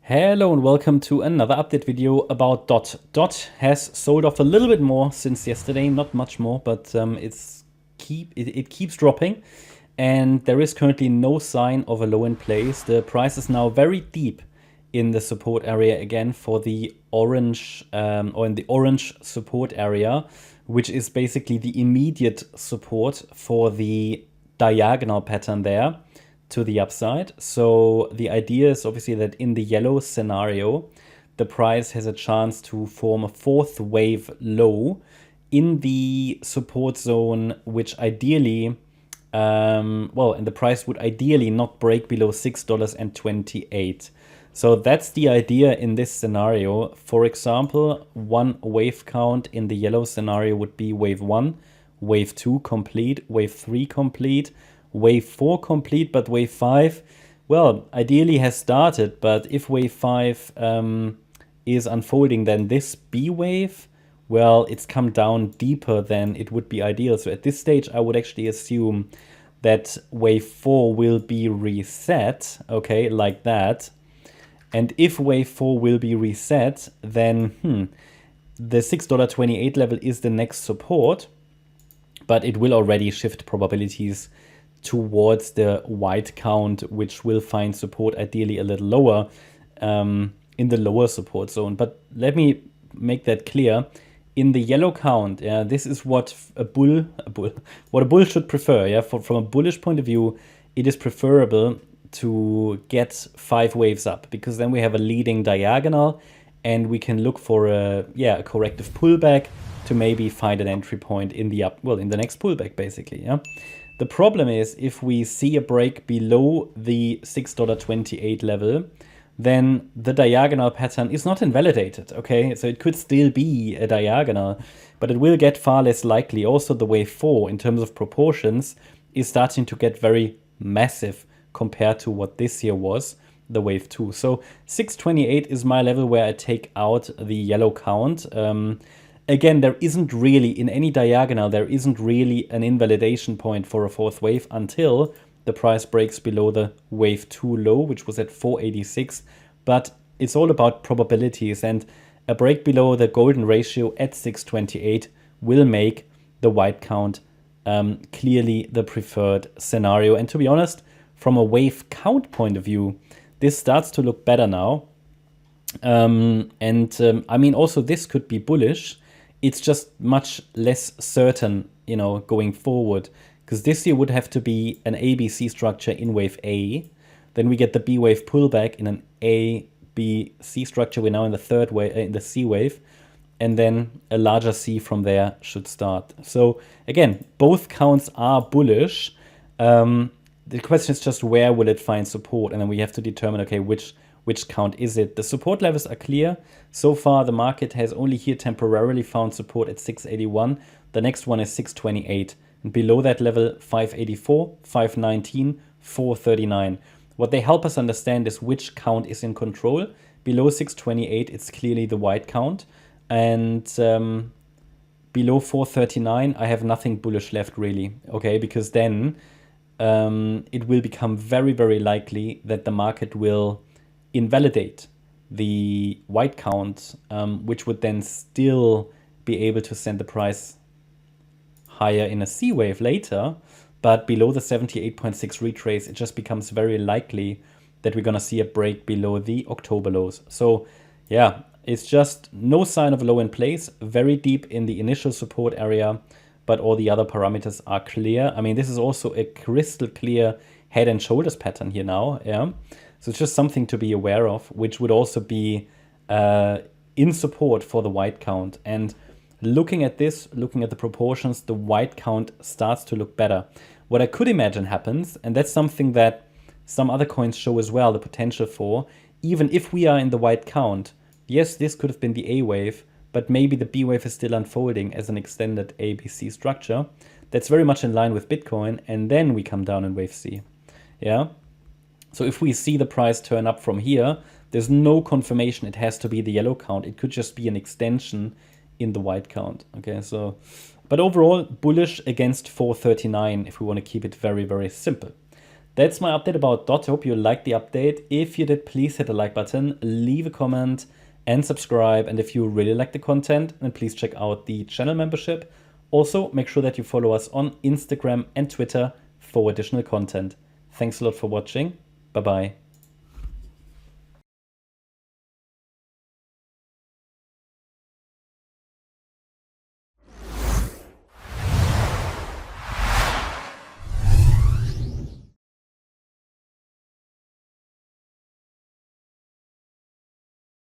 Hello and welcome to another update video about DOT. DOT has sold off a little bit more since yesterday, not much more, but it keeps dropping, and there is currently no sign of a low in place. The price is now very deep in the support area again for the orange or in the orange support area, which is basically the immediate support for the diagonal pattern there to the upside. So the idea is obviously that in the yellow scenario, the price has a chance to form a fourth wave low in the support zone, which ideally, and the price would ideally not break below $6.28. So that's the idea in this scenario. For example, one wave count in the yellow scenario would be wave 1, wave 2 complete, wave 3 complete, wave 4 complete, but wave 5, well, ideally has started. But if wave 5 is unfolding, then this B wave, well, it's come down deeper than it would be ideal. So at this stage, I would actually assume that wave 4 will be reset, okay, like that. And if wave 4 will be reset, then the $6.28 level is the next support, but it will already shift probabilities towards the white count, which will find support ideally a little lower in the lower support zone. But let me make that clear. In the yellow count, this is what a bull should prefer. Yeah, from a bullish point of view, it is preferable to get 5 waves up, because then we have a leading diagonal and we can look for a corrective pullback to maybe find an entry point in the in the next pullback, basically. Yeah. The problem is, if we see a break below the $6.28 level, then the diagonal pattern is not invalidated, okay? So it could still be a diagonal, but it will get far less likely. Also, the wave 4, in terms of proportions, is starting to get very massive compared to what this here was, the wave 2. So 628 is my level where I take out the yellow count. Again, there isn't really, in any diagonal, there isn't really an invalidation point for a fourth wave until the price breaks below the wave 2 low, which was at 486. But it's all about probabilities, and a break below the golden ratio at 628 will make the white count clearly the preferred scenario. And to be honest, from a wave count point of view, this starts to look better now. I mean, also this could be bullish. It's just much less certain, you know, going forward, because this here would have to be an ABC structure in wave A. Then we get the B wave pullback in an A, B, C structure. We're now in the third wave, in the C wave, and then a larger C from there should start. So again, both counts are bullish. The question is just where will it find support, and then we have to determine, okay, which count is it? The support levels are clear. So far, the market has only here temporarily found support at 681. The next one is 628. And below that level, 584, 519, 439. What they help us understand is which count is in control. Below 628, it's clearly the white count. And below 439, I have nothing bullish left, really. Okay, because then it will become very, very likely that the market will invalidate the white count, which would then still be able to send the price higher in a C wave later. But below the 78.6 retrace, it just becomes very likely that we're going to see a break below the October lows. So yeah, it's just no sign of a low in place, very deep in the initial support area, but all the other parameters are clear. I mean, this is also a crystal clear head and shoulders pattern here now. Yeah. So it's just something to be aware of, which would also be in support for the white count. And looking at this, looking at the proportions, the white count starts to look better. What I could imagine happens, and that's something that some other coins show as well, the potential for, even if we are in the white count, yes, this could have been the A wave, but maybe the B wave is still unfolding as an extended ABC structure. That's very much in line with Bitcoin, and then we come down in wave C. Yeah. So if we see the price turn up from here, there's no confirmation it has to be the yellow count. It could just be an extension in the white count. Okay, so, but overall, bullish against 439 if we want to keep it very, very simple. That's my update about DOT. I hope you liked the update. If you did, please hit the like button, leave a comment, and subscribe. And if you really like the content, then please check out the channel membership. Also, make sure that you follow us on Instagram and Twitter for additional content. Thanks a lot for watching. Bye-bye.